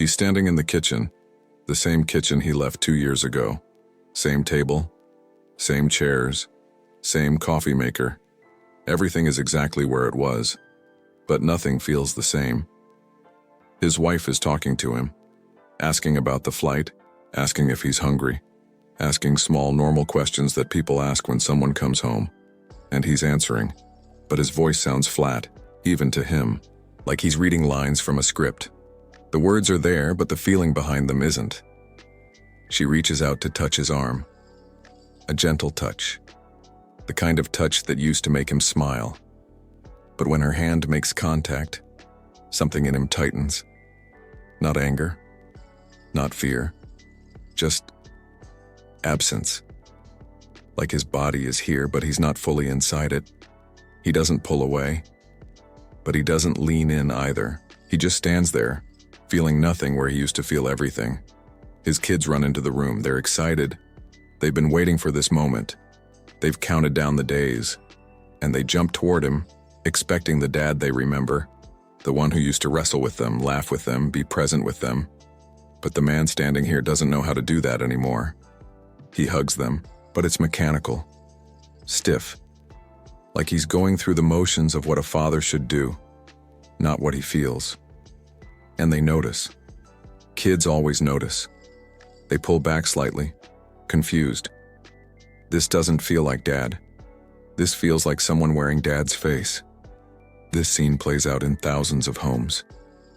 He's standing in the kitchen, the same kitchen he left 2 years ago. Same table, same chairs, same coffee maker. Everything is exactly where it was, but nothing feels the same. His wife is talking to him, asking about the flight, asking if he's hungry, asking small, normal questions that people ask when someone comes home. And he's answering, but his voice sounds flat, even to him, like he's reading lines from a script. The words are there, but the feeling behind them isn't. She reaches out to touch his arm. A gentle touch. The kind of touch that used to make him smile. But when her hand makes contact, something in him tightens. Not anger, not fear, just absence. Like his body is here, but he's not fully inside it. He doesn't pull away, but he doesn't lean in either. He just stands there, feeling nothing where he used to feel everything. His kids run into the room. They're excited. They've been waiting for this moment. They've counted down the days, and they jump toward him, expecting the dad they remember, the one who used to wrestle with them, laugh with them, be present with them. But the man standing here doesn't know how to do that anymore. He hugs them, but it's mechanical, stiff, like he's going through the motions of what a father should do, not what he feels. And they notice. Kids always notice. They pull back slightly, confused. This doesn't feel like dad. This feels like someone wearing dad's face. This scene plays out in thousands of homes.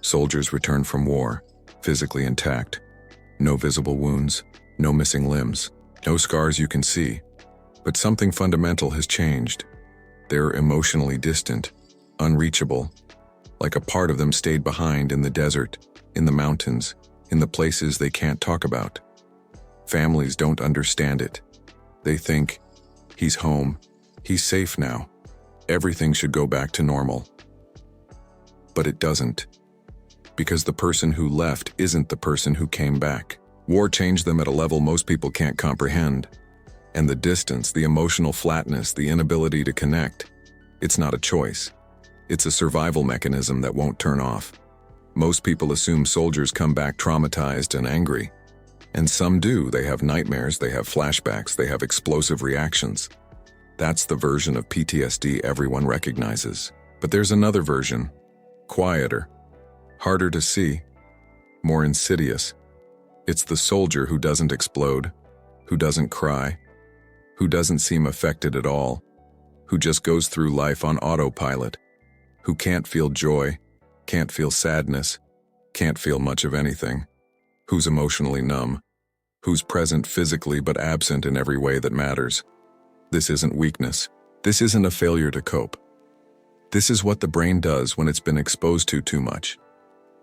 Soldiers return from war, physically intact. No visible wounds, no missing limbs, no scars you can see. But something fundamental has changed. They're emotionally distant, unreachable, like a part of them stayed behind in the desert, in the mountains, in the places they can't talk about. Families don't understand it. They think, he's home, he's safe now. Everything should go back to normal. But it doesn't. Because the person who left isn't the person who came back. War changed them at a level most people can't comprehend. And the distance, the emotional flatness, the inability to connect, it's not a choice. It's a survival mechanism that won't turn off. Most people assume soldiers come back traumatized and angry. And some do. They have nightmares, they have flashbacks, they have explosive reactions. That's the version of PTSD everyone recognizes. But there's another version, quieter, harder to see, more insidious. It's the soldier who doesn't explode, who doesn't cry, who doesn't seem affected at all, who just goes through life on autopilot, who can't feel joy, can't feel sadness, can't feel much of anything, who's emotionally numb, who's present physically but absent in every way that matters. This isn't weakness. This isn't a failure to cope. This is what the brain does when it's been exposed to too much.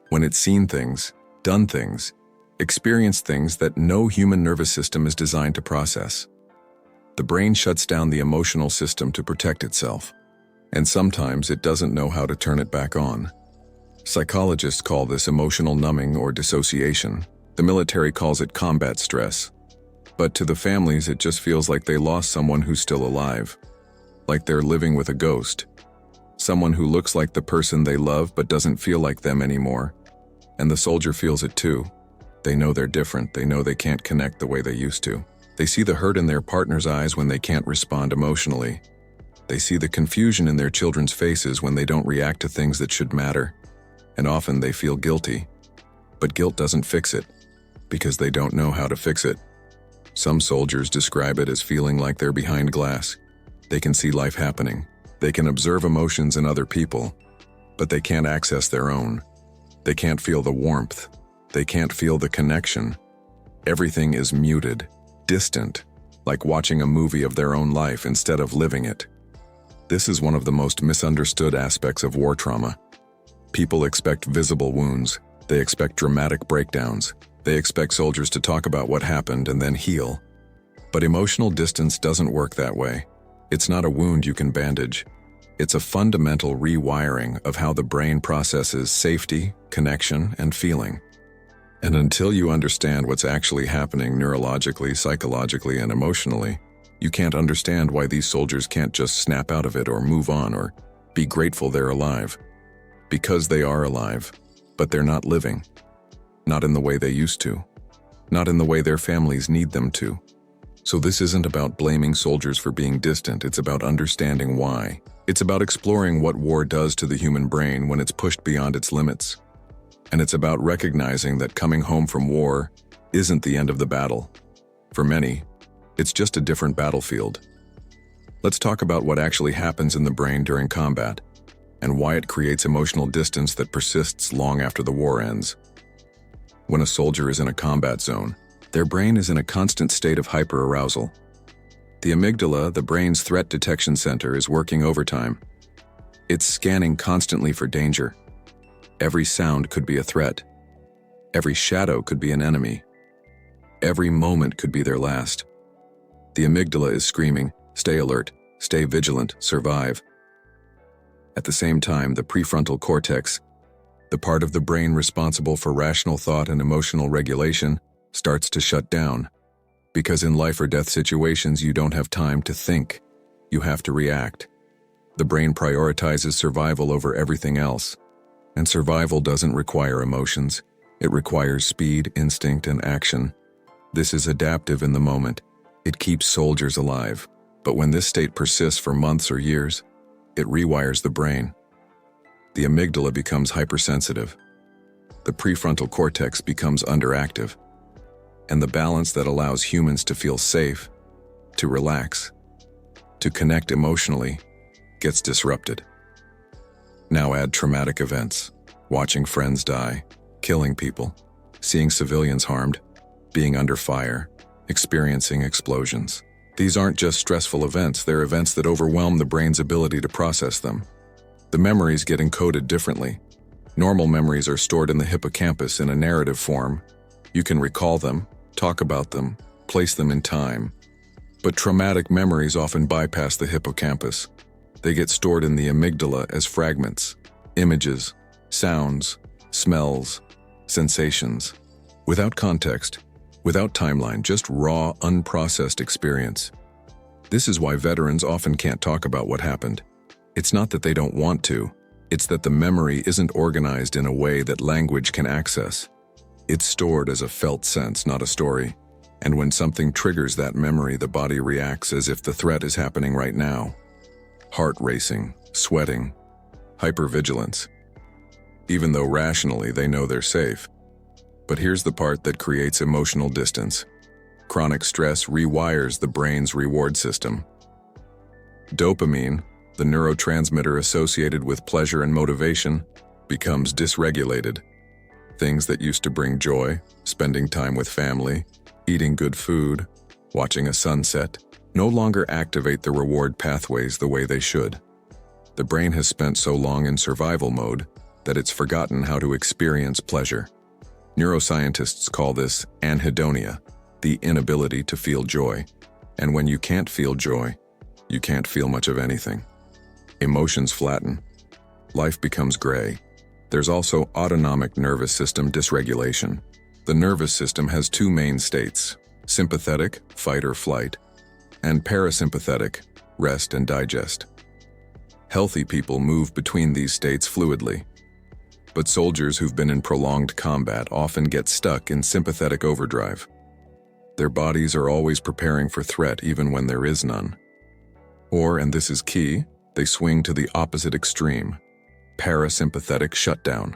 When it's seen things, done things, experienced things that no human nervous system is designed to process. The brain shuts down the emotional system to protect itself, and sometimes it doesn't know how to turn it back on. Psychologists call this emotional numbing or dissociation. The military calls it combat stress. But to the families, it just feels like they lost someone who's still alive, like they're living with a ghost, someone who looks like the person they love but doesn't feel like them anymore. And the soldier feels it too. They know they're different. They know they can't connect the way they used to. They see the hurt in their partner's eyes when they can't respond emotionally. They see the confusion in their children's faces when they don't react to things that should matter. And often they feel guilty. But guilt doesn't fix it, because they don't know how to fix it. Some soldiers describe it as feeling like they're behind glass. They can see life happening. They can observe emotions in other people, but they can't access their own. They can't feel the warmth. They can't feel the connection. Everything is muted, distant, like watching a movie of their own life instead of living it. This is one of the most misunderstood aspects of war trauma. People expect visible wounds. They expect dramatic breakdowns. They expect soldiers to talk about what happened and then heal. But emotional distance doesn't work that way. It's not a wound you can bandage. It's a fundamental rewiring of how the brain processes safety, connection, and feeling. And until you understand what's actually happening neurologically, psychologically, and emotionally, you can't understand why these soldiers can't just snap out of it or move on or be grateful they're alive. Because they are alive, but they're not living. not in the way they used to, not in the way their families need them to. So this isn't about blaming soldiers for being distant, it's about understanding why. It's about exploring what war does to the human brain when it's pushed beyond its limits. And it's about recognizing that coming home from war isn't the end of the battle. For many, it's just a different battlefield. Let's talk about what actually happens in the brain during combat, and why it creates emotional distance that persists long after the war ends. When a soldier is in a combat zone, their brain is in a constant state of hyperarousal. The amygdala, the brain's threat detection center, is working overtime. It's scanning constantly for danger. Every sound could be a threat. Every shadow could be an enemy. Every moment could be their last. The amygdala is screaming, "Stay alert, stay vigilant, survive." At the same time, the prefrontal cortex, the part of the brain responsible for rational thought and emotional regulation, starts to shut down. Because in life or death situations, you don't have time to think. You have to react. The brain prioritizes survival over everything else. And survival doesn't require emotions. It requires speed, instinct, and action. This is adaptive in the moment. It keeps soldiers alive. But when this state persists for months or years, it rewires the brain. The amygdala becomes hypersensitive. The prefrontal cortex becomes underactive. And the balance that allows humans to feel safe, to relax, to connect emotionally, gets disrupted. Now add traumatic events, watching friends die, killing people, seeing civilians harmed, being under fire, experiencing explosions. These aren't just stressful events, they're events that overwhelm the brain's ability to process them. The memories get encoded differently. Normal memories are stored in the hippocampus in a narrative form. You can recall them, talk about them, place them in time. But traumatic memories often bypass the hippocampus. They get stored in the amygdala as fragments, images, sounds, smells, sensations. Without context, without timeline, just raw, unprocessed experience. This is why veterans often can't talk about what happened. It's not that they don't want to, it's that the memory isn't organized in a way that language can access. It's stored as a felt sense, not a story. And when something triggers that memory, the body reacts as if the threat is happening right now. Heart racing, sweating, hypervigilance. Even though rationally they know they're safe. But here's the part that creates emotional distance. Chronic stress rewires the brain's reward system. Dopamine, the neurotransmitter associated with pleasure and motivation, becomes dysregulated. Things that used to bring joy, spending time with family, eating good food, watching a sunset, no longer activate the reward pathways the way they should. The brain has spent so long in survival mode that it's forgotten how to experience pleasure. Neuroscientists call this anhedonia, the inability to feel joy. And when you can't feel joy, you can't feel much of anything. Emotions flatten. Life becomes gray. There's also autonomic nervous system dysregulation. The nervous system has two main states: sympathetic, fight or flight, and parasympathetic, rest and digest. Healthy people move between these states fluidly. But soldiers who've been in prolonged combat often get stuck in sympathetic overdrive. Their bodies are always preparing for threat even when there is none. Or, and this is key, they swing to the opposite extreme: parasympathetic shutdown.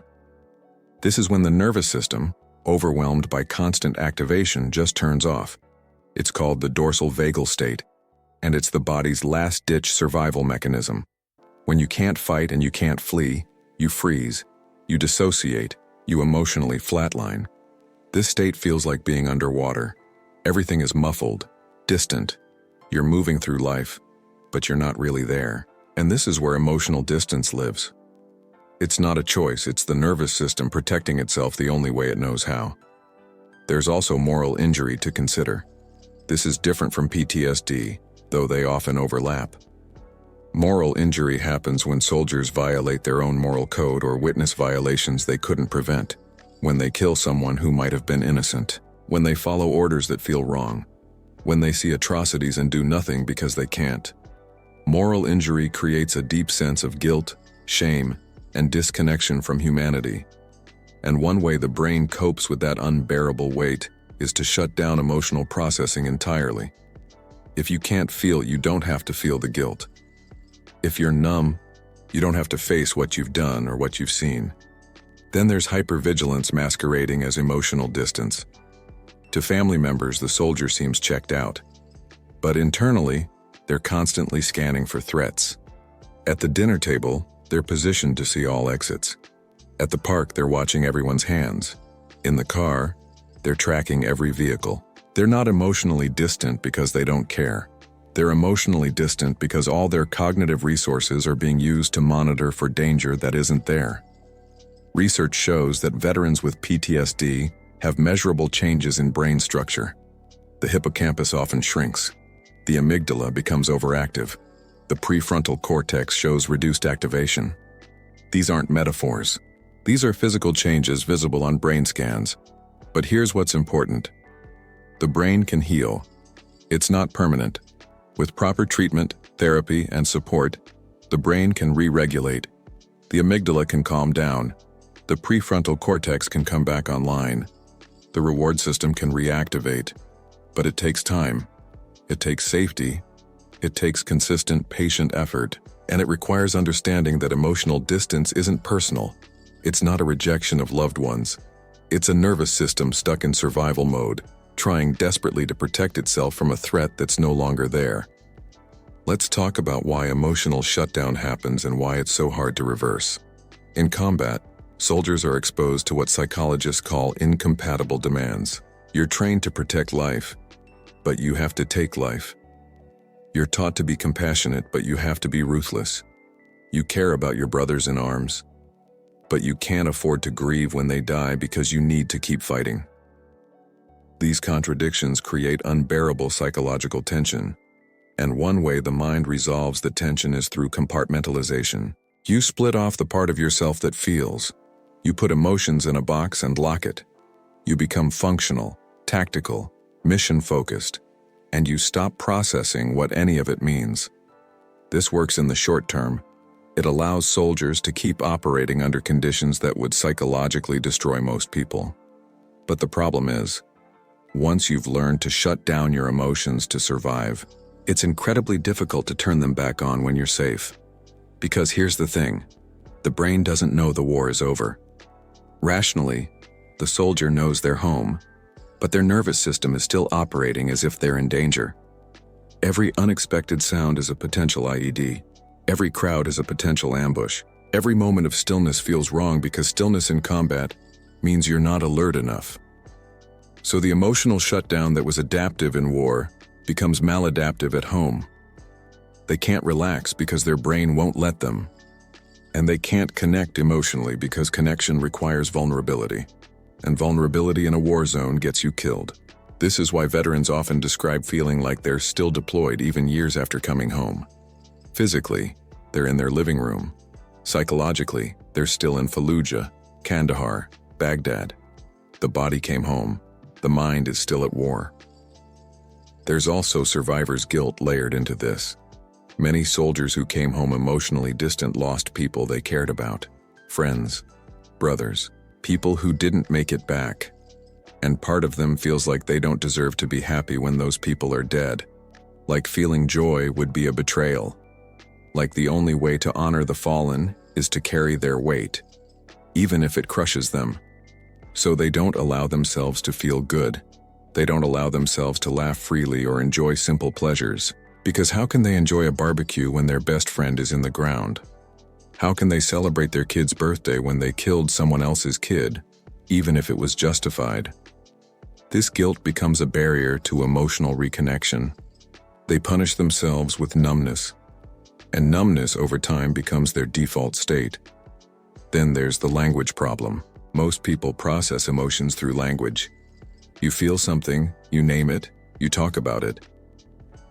This is when the nervous system, overwhelmed by constant activation, just turns off. It's called the dorsal vagal state, and it's the body's last-ditch survival mechanism. When you can't fight and you can't flee, you freeze, you dissociate, you emotionally flatline. This state feels like being underwater. Everything is muffled, distant. You're moving through life, but you're not really there. And this is where emotional distance lives. It's not a choice, it's the nervous system protecting itself the only way it knows how. There's also moral injury to consider. This is different from PTSD, though they often overlap. Moral injury happens when soldiers violate their own moral code or witness violations they couldn't prevent, when they kill someone who might have been innocent, when they follow orders that feel wrong, when they see atrocities and do nothing because they can't. Moral injury creates a deep sense of guilt, shame, and disconnection from humanity. And one way the brain copes with that unbearable weight is to shut down emotional processing entirely. If you can't feel, you don't have to feel the guilt. If you're numb, you don't have to face what you've done or what you've seen. Then there's hypervigilance masquerading as emotional distance. To family members, the soldier seems checked out. But internally, they're constantly scanning for threats. At the dinner table, they're positioned to see all exits. At the park, they're watching everyone's hands. In the car, they're tracking every vehicle. They're not emotionally distant because they don't care. They're emotionally distant because all their cognitive resources are being used to monitor for danger that isn't there. Research shows that veterans with PTSD have measurable changes in brain structure. The hippocampus often shrinks. The amygdala becomes overactive. The prefrontal cortex shows reduced activation. These aren't metaphors. These are physical changes visible on brain scans. But here's what's important. The brain can heal. It's not permanent. With proper treatment, therapy, and support, the brain can re-regulate. The amygdala can calm down. The prefrontal cortex can come back online. The reward system can reactivate. But it takes time. It takes safety. It takes consistent, patient effort. And it requires understanding that emotional distance isn't personal. It's not a rejection of loved ones. It's a nervous system stuck in survival mode, trying desperately to protect itself from a threat that's no longer there. Let's talk about why emotional shutdown happens and why it's so hard to reverse. In combat, soldiers are exposed to what psychologists call incompatible demands. You're trained to protect life, but you have to take life. You're taught to be compassionate, but you have to be ruthless. You care about your brothers in arms, but you can't afford to grieve when they die because you need to keep fighting. These contradictions create unbearable psychological tension, and one way the mind resolves the tension is through compartmentalization. You split off the part of yourself that feels. You put emotions in a box and lock it. You become functional, tactical, mission-focused, and you stop processing what any of it means. This works in the short term. It allows soldiers to keep operating under conditions that would psychologically destroy most people. But the problem is, once you've learned to shut down your emotions to survive, it's incredibly difficult to turn them back on when you're safe. Because here's the thing, the brain doesn't know the war is over. Rationally, the soldier knows they're home, but their nervous system is still operating as if they're in danger. Every unexpected sound is a potential IED. Every crowd is a potential ambush. Every moment of stillness feels wrong because stillness in combat means you're not alert enough. So the emotional shutdown that was adaptive in war becomes maladaptive at home. They can't relax because their brain won't let them. And they can't connect emotionally because connection requires vulnerability. And vulnerability in a war zone gets you killed. This is why veterans often describe feeling like they're still deployed even years after coming home. Physically, they're in their living room. Psychologically, they're still in Fallujah, Kandahar, Baghdad. The body came home. The mind is still at war. There's also survivor's guilt layered into this. Many soldiers who came home emotionally distant lost people they cared about. Friends, brothers, people who didn't make it back. And part of them feels like they don't deserve to be happy when those people are dead. Like feeling joy would be a betrayal. Like the only way to honor the fallen is to carry their weight, even if it crushes them. So they don't allow themselves to feel good. They don't allow themselves to laugh freely or enjoy simple pleasures. Because how can they enjoy a barbecue when their best friend is in the ground? How can they celebrate their kid's birthday when they killed someone else's kid, even if it was justified? This guilt becomes a barrier to emotional reconnection. They punish themselves with numbness, and numbness over time becomes their default state. Then there's the language problem. Most people process emotions through language. You feel something, you name it, you talk about it.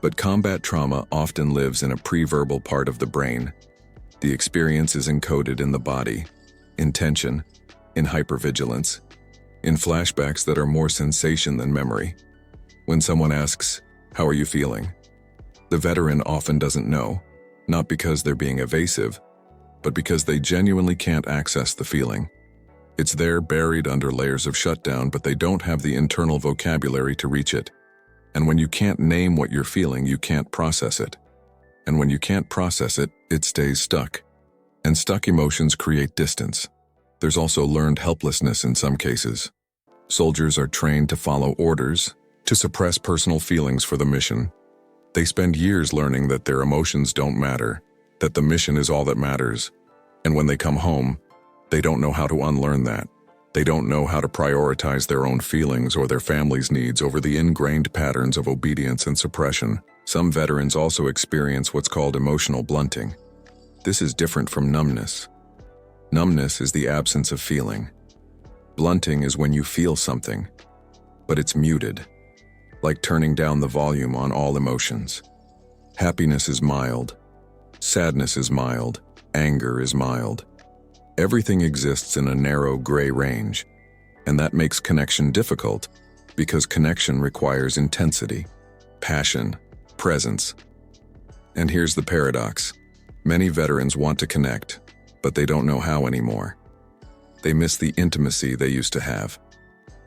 But combat trauma often lives in a pre-verbal part of the brain. The experience is encoded in the body, in tension, in hypervigilance, in flashbacks that are more sensation than memory. When someone asks, "How are you feeling?" the veteran often doesn't know, not because they're being evasive, but because they genuinely can't access the feeling. It's there buried under layers of shutdown, but they don't have the internal vocabulary to reach it. And when you can't name what you're feeling, you can't process it. And when you can't process it, it stays stuck. And stuck emotions create distance. There's also learned helplessness in some cases. Soldiers are trained to follow orders, to suppress personal feelings for the mission. They spend years learning that their emotions don't matter, that the mission is all that matters. And when they come home, they don't know how to unlearn that. They don't know how to prioritize their own feelings or their family's needs over the ingrained patterns of obedience and suppression. Some veterans also experience what's called emotional blunting. This is different from numbness. Numbness is the absence of feeling. Blunting is when you feel something, but it's muted, like turning down the volume on all emotions. Happiness is mild. Sadness is mild. Anger is mild. Everything exists in a narrow gray range, and that makes connection difficult because connection requires intensity, passion, presence. And here's the paradox. Many veterans want to connect, but they don't know how anymore. They miss the intimacy they used to have.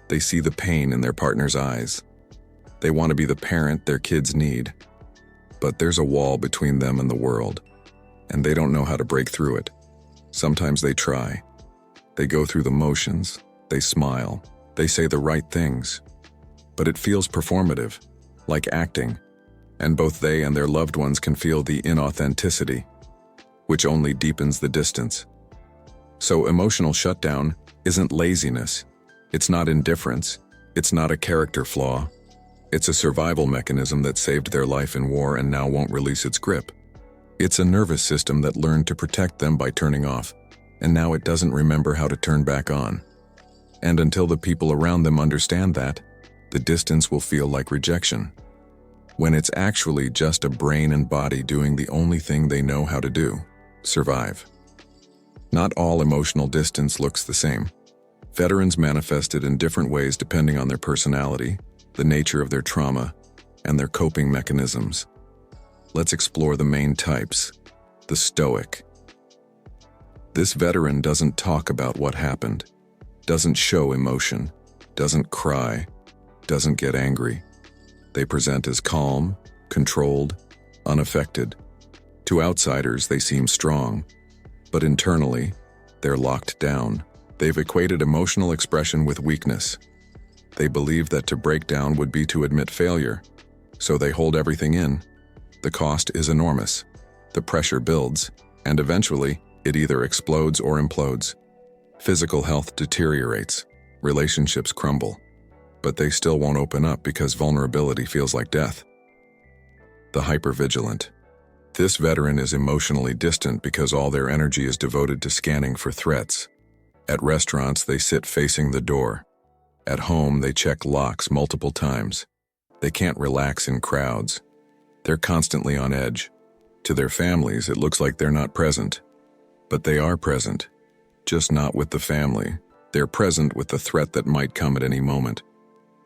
They see the pain in their partner's eyes. They want to be the parent their kids need. But there's a wall between them and the world, and they don't know how to break through it. Sometimes they try. They go through the motions, they smile, they say the right things. But it feels performative, like acting, and both they and their loved ones can feel the inauthenticity, which only deepens the distance. So emotional shutdown isn't laziness, it's not indifference, it's not a character flaw. It's a survival mechanism that saved their life in war and now won't release its grip. It's a nervous system that learned to protect them by turning off, and now it doesn't remember how to turn back on. And until the people around them understand that, the distance will feel like rejection, when it's actually just a brain and body doing the only thing they know how to do: survive. Not all emotional distance looks the same. Veterans manifest it in different ways depending on their personality, the nature of their trauma, and their coping mechanisms. Let's explore the main types. The stoic. This veteran doesn't talk about what happened, doesn't show emotion, doesn't cry, doesn't get angry. They present as calm, controlled, unaffected. To outsiders, they seem strong, but internally, they're locked down. They've equated emotional expression with weakness. They believe that to break down would be to admit failure, so they hold everything in. The cost is enormous. The pressure builds, and eventually, it either explodes or implodes. Physical health deteriorates, relationships crumble, but they still won't open up because vulnerability feels like death. The hypervigilant. This veteran is emotionally distant because all their energy is devoted to scanning for threats. At restaurants, they sit facing the door. At home, they check locks multiple times. They can't relax in crowds. They're constantly on edge. To their families, it looks like they're not present. But they are present, just not with the family. They're present with the threat that might come at any moment.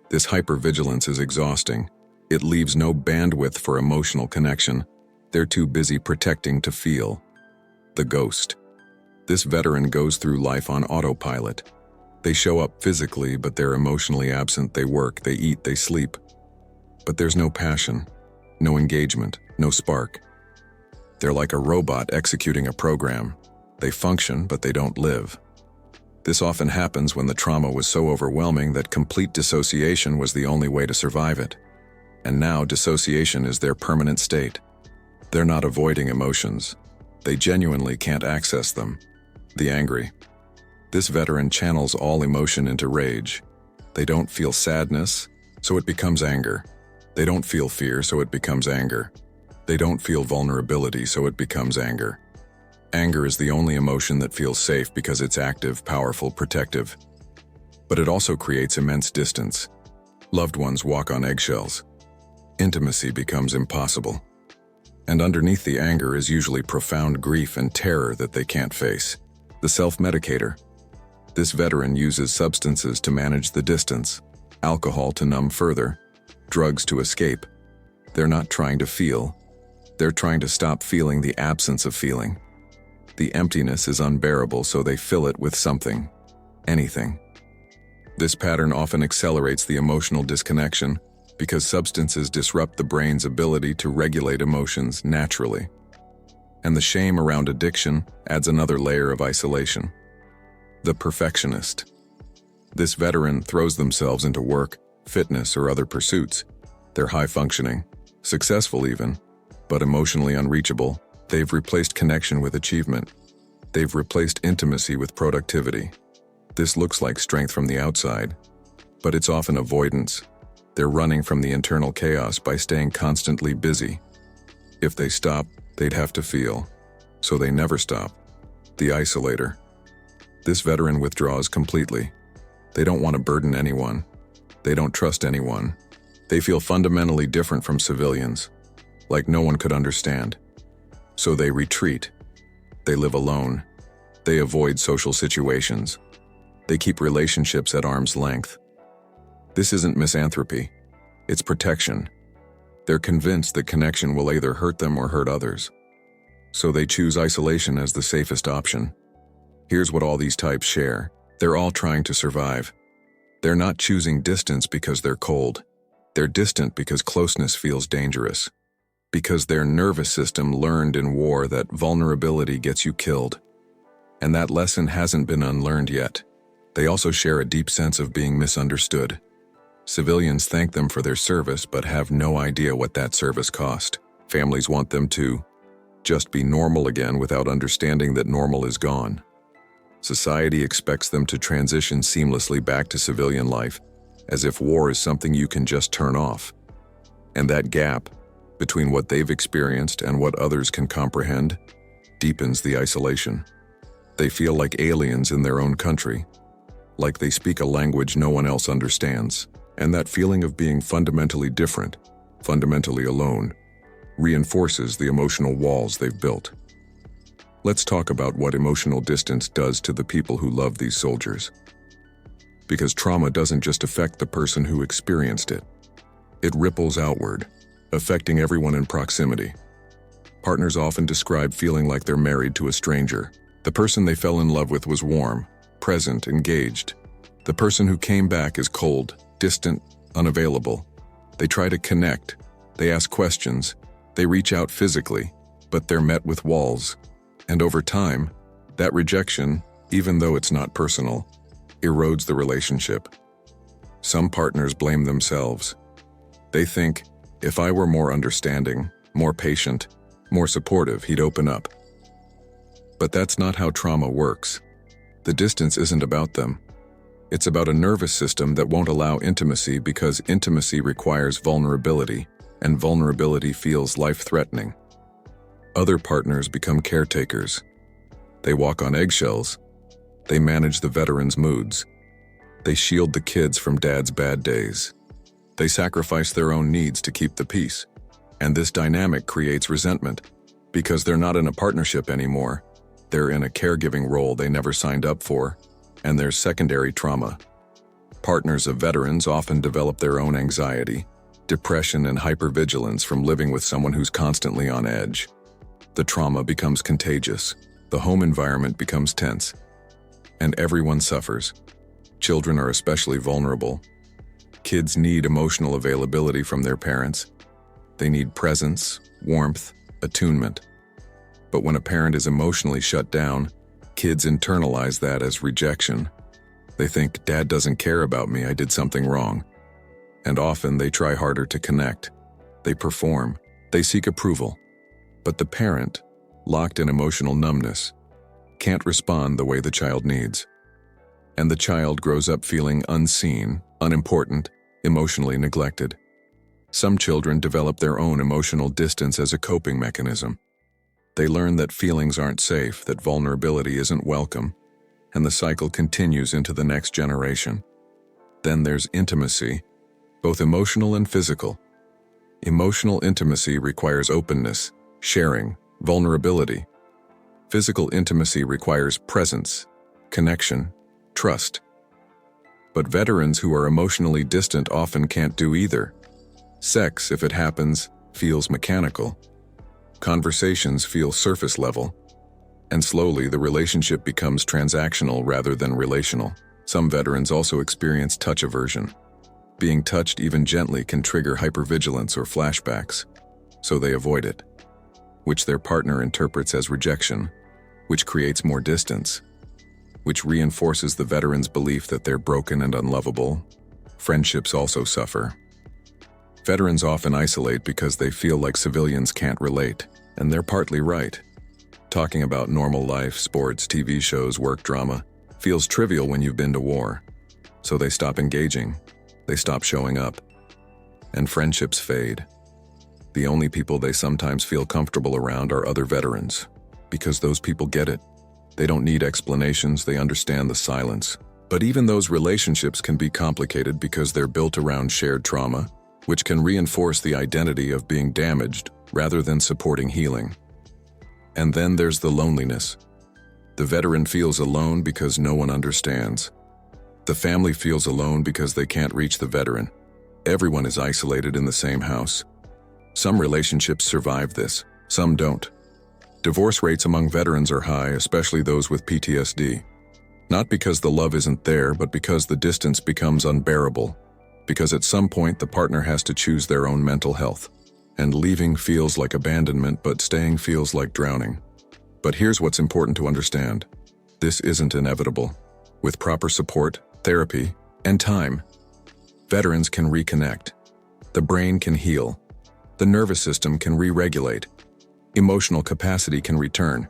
This hypervigilance is exhausting. It leaves no bandwidth for emotional connection. They're too busy protecting to feel. The ghost. This veteran goes through life on autopilot. They show up physically, but they're emotionally absent. They work, they eat, they sleep. But there's no passion, no engagement, no spark. They're like a robot executing a program. They function, but they don't live. This often happens when the trauma was so overwhelming that complete dissociation was the only way to survive it. And now dissociation is their permanent state. They're not avoiding emotions. They genuinely can't access them. The angry. This veteran channels all emotion into rage. They don't feel sadness, so it becomes anger. They don't feel fear, so it becomes anger. They don't feel vulnerability, so it becomes anger. Anger is the only emotion that feels safe because it's active, powerful, protective. But it also creates immense distance. Loved ones walk on eggshells. Intimacy becomes impossible. And underneath the anger is usually profound grief and terror that they can't face. The self-medicator. This veteran uses substances to manage the distance, alcohol to numb further, drugs to escape. They're not trying to feel. They're trying to stop feeling the absence of feeling. The emptiness is unbearable, so they fill it with something. anything. This pattern often accelerates the emotional disconnection because substances disrupt the brain's ability to regulate emotions naturally. And the shame around addiction adds another layer of isolation. The perfectionist. This veteran throws themselves into work, fitness, or other pursuits. They're high-functioning, successful even, but emotionally unreachable. They've replaced connection with achievement. They've replaced intimacy with productivity. This looks like strength from the outside, but it's often avoidance. They're running from the internal chaos by staying constantly busy. If they stop, they'd have to feel, so they never stop. The isolator. This veteran withdraws completely. They don't want to burden anyone. They don't trust anyone. They feel fundamentally different from civilians, like no one could understand. So they retreat. They live alone. They avoid social situations. They keep relationships at arm's length. This isn't misanthropy. It's protection. They're convinced that connection will either hurt them or hurt others. So they choose isolation as the safest option. Here's what all these types share. They're all trying to survive. They're not choosing distance because they're cold. They're distant because closeness feels dangerous. Because their nervous system learned in war that vulnerability gets you killed. And that lesson hasn't been unlearned yet. They also share a deep sense of being misunderstood. Civilians thank them for their service but have no idea what that service cost. Families want them to just be normal again without understanding that normal is gone. Society expects them to transition seamlessly back to civilian life, as if war is something you can just turn off. And that gap between what they've experienced and what others can comprehend deepens the isolation. They feel like aliens in their own country, like they speak a language no one else understands. And that feeling of being fundamentally different, fundamentally alone, reinforces the emotional walls they've built. Let's talk about what emotional distance does to the people who love these soldiers. Because trauma doesn't just affect the person who experienced it. It ripples outward, affecting everyone in proximity. Partners often describe feeling like they're married to a stranger. The person they fell in love with was warm, present, engaged. The person who came back is cold, distant, unavailable. They try to connect, they ask questions, they reach out physically, but they're met with walls. And over time, that rejection, even though it's not personal, erodes the relationship. Some partners blame themselves. They think, if I were more understanding, more patient, more supportive, he'd open up. But that's not how trauma works. The distance isn't about them. It's about a nervous system that won't allow intimacy because intimacy requires vulnerability, and vulnerability feels life-threatening. Other partners become caretakers. They walk on eggshells. They manage the veteran's moods. They shield the kids from dad's bad days. They sacrifice their own needs to keep the peace. And this dynamic creates resentment because they're not in a partnership anymore. They're in a caregiving role they never signed up for. And there's secondary trauma. Partners of veterans often develop their own anxiety, depression, and hypervigilance from living with someone who's constantly on edge. The trauma becomes contagious. The home environment becomes tense. And everyone suffers. Children are especially vulnerable. Kids need emotional availability from their parents. They need presence, warmth, attunement. But when a parent is emotionally shut down, kids internalize that as rejection. They think, Dad doesn't care about me, I did something wrong. And often they try harder to connect. They perform. They seek approval. But the parent, locked in emotional numbness, can't respond the way the child needs. And the child grows up feeling unseen, unimportant, emotionally neglected. Some children develop their own emotional distance as a coping mechanism. They learn that feelings aren't safe, that vulnerability isn't welcome, and the cycle continues into the next generation. Then there's intimacy, both emotional and physical. Emotional intimacy requires openness, sharing, vulnerability. Physical intimacy requires presence, connection, trust. But veterans who are emotionally distant often can't do either. Sex, if it happens, feels mechanical. Conversations feel surface level, and slowly the relationship becomes transactional rather than relational. Some veterans also experience touch aversion. Being touched even gently can trigger hypervigilance or flashbacks, so they avoid it, which their partner interprets as rejection, which creates more distance, which reinforces the veteran's belief that they're broken and unlovable. Friendships also suffer. Veterans often isolate because they feel like civilians can't relate, and they're partly right. Talking about normal life, sports, TV shows, work drama feels trivial when you've been to war, so they stop engaging, they stop showing up, and friendships fade. The only people they sometimes feel comfortable around are other veterans, because those people get it. They don't need explanations, they understand the silence. But even those relationships can be complicated because they're built around shared trauma, which can reinforce the identity of being damaged rather than supporting healing. And then there's the loneliness. The veteran feels alone because no one understands. The family feels alone because they can't reach the veteran. Everyone is isolated in the same house. Some relationships survive this, some don't. Divorce rates among veterans are high, especially those with PTSD. Not because the love isn't there, but because the distance becomes unbearable. Because at some point the partner has to choose their own mental health. And leaving feels like abandonment, but staying feels like drowning. But here's what's important to understand. This isn't inevitable. With proper support, therapy, and time, veterans can reconnect. The brain can heal. The nervous system can re-regulate. Emotional capacity can return.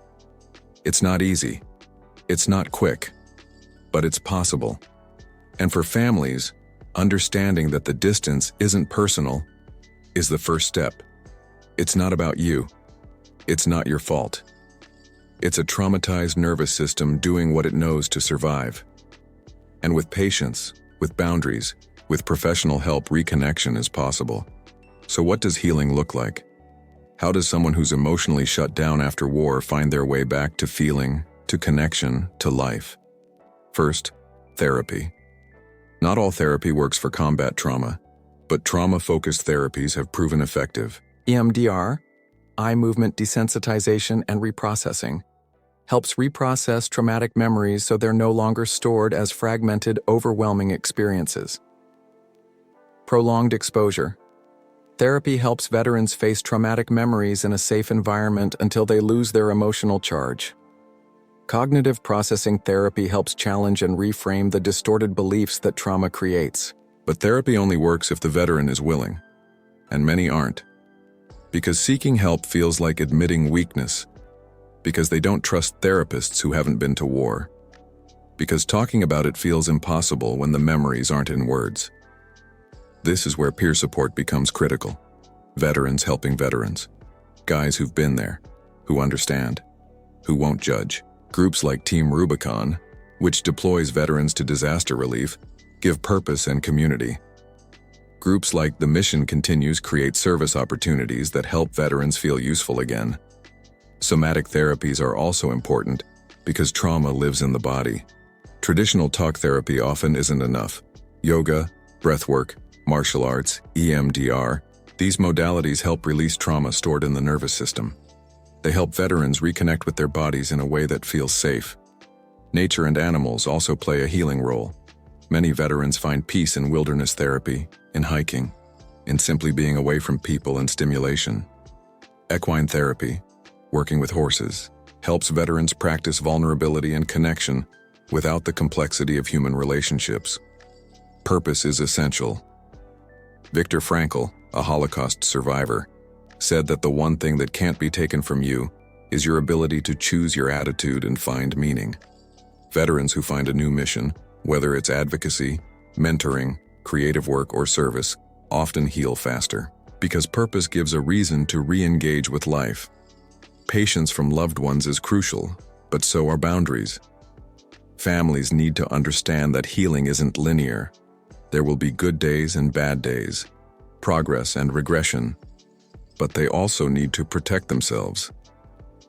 It's not easy. It's not quick. But it's possible. And for families, understanding that the distance isn't personal is the first step. It's not about you. It's not your fault. It's a traumatized nervous system doing what it knows to survive. And with patience, with boundaries, with professional help, reconnection is possible. So what does healing look like? How does someone who's emotionally shut down after war find their way back to feeling, to connection, to life? First, therapy. Not all therapy works for combat trauma, but trauma-focused therapies have proven effective. EMDR, eye movement desensitization and reprocessing, helps reprocess traumatic memories so they're no longer stored as fragmented, overwhelming experiences. Prolonged exposure. Therapy helps veterans face traumatic memories in a safe environment until they lose their emotional charge. Cognitive processing therapy helps challenge and reframe the distorted beliefs that trauma creates. But therapy only works if the veteran is willing, and many aren't. Because seeking help feels like admitting weakness. Because they don't trust therapists who haven't been to war. Because talking about it feels impossible when the memories aren't in words. This is where peer support becomes critical. Veterans helping veterans. Guys who've been there, who understand, who won't judge. Groups like Team Rubicon, which deploys veterans to disaster relief, give purpose and community. Groups like The Mission Continues create service opportunities that help veterans feel useful again. Somatic therapies are also important because trauma lives in the body. Traditional talk therapy often isn't enough. Yoga, breathwork, martial arts, EMDR, these modalities help release trauma stored in the nervous system. They help veterans reconnect with their bodies in a way that feels safe. Nature and animals also play a healing role. Many veterans find peace in wilderness therapy, in hiking, in simply being away from people and stimulation. Equine therapy, working with horses, helps veterans practice vulnerability and connection without the complexity of human relationships. Purpose is essential. Viktor Frankl, a Holocaust survivor, said that the one thing that can't be taken from you is your ability to choose your attitude and find meaning. Veterans who find a new mission, whether it's advocacy, mentoring, creative work, or service, often heal faster, because purpose gives a reason to re-engage with life. Patience from loved ones is crucial, but so are boundaries. Families need to understand that healing isn't linear. There will be good days and bad days, progress and regression, but they also need to protect themselves.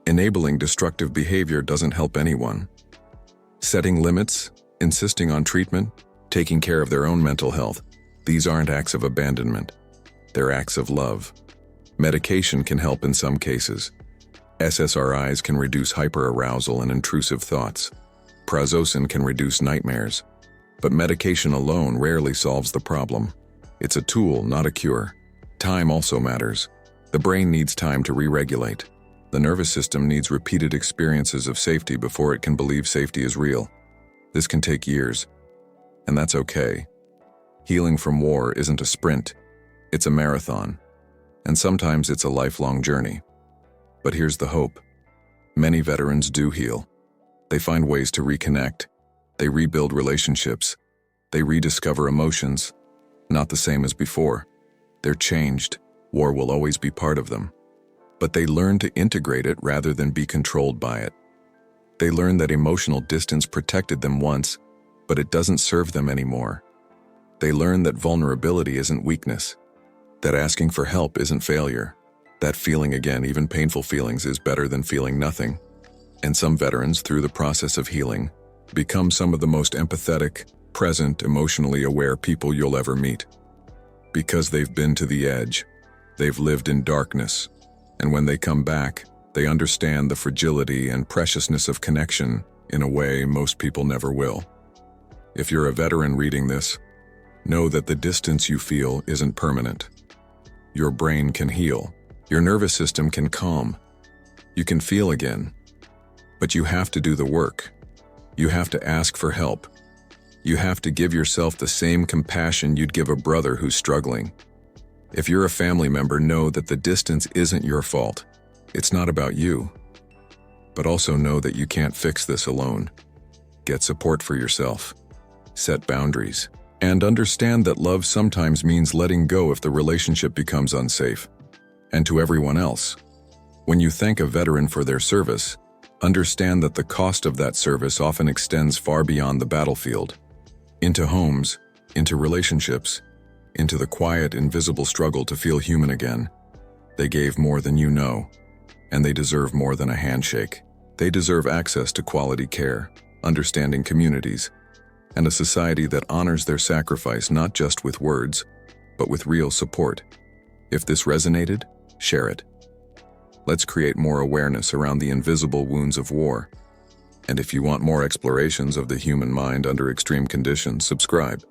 Enabling destructive behavior doesn't help anyone. Setting limits, insisting on treatment, taking care of their own mental health, these aren't acts of abandonment. They're acts of love. Medication can help in some cases. SSRIs can reduce hyperarousal and intrusive thoughts. Prazosin can reduce nightmares. But medication alone rarely solves the problem. It's a tool, not a cure. Time also matters. The brain needs time to re-regulate. The nervous system needs repeated experiences of safety before it can believe safety is real. This can take years, and that's okay. Healing from war isn't a sprint, it's a marathon, and sometimes it's a lifelong journey. But here's the hope. Many veterans do heal. They find ways to reconnect. They rebuild relationships. They rediscover emotions. Not the same as before. They're changed. War will always be part of them. But they learn to integrate it rather than be controlled by it. They learn that emotional distance protected them once, but it doesn't serve them anymore. They learn that vulnerability isn't weakness, that asking for help isn't failure, that feeling again, even painful feelings, is better than feeling nothing. And some veterans, through the process of healing, become some of the most empathetic, present, emotionally aware people you'll ever meet. Because they've been to the edge, they've lived in darkness, and when they come back, they understand the fragility and preciousness of connection in a way most people never will. If you're a veteran reading this, know that the distance you feel isn't permanent. Your brain can heal. Your nervous system can calm. You can feel again. But you have to do the work. You have to ask for help. You have to give yourself the same compassion you'd give a brother who's struggling. If you're a family member, know that the distance isn't your fault. It's not about you. But also know that you can't fix this alone. Get support for yourself. Set boundaries. And understand that love sometimes means letting go if the relationship becomes unsafe. And to everyone else, when you thank a veteran for their service, understand that the cost of that service often extends far beyond the battlefield. Into homes, into relationships, into the quiet, invisible struggle to feel human again. They gave more than you know, and they deserve more than a handshake. They deserve access to quality care, understanding communities, and a society that honors their sacrifice not just with words, but with real support. If this resonated, share it. Let's create more awareness around the invisible wounds of war. And if you want more explorations of the human mind under extreme conditions, subscribe.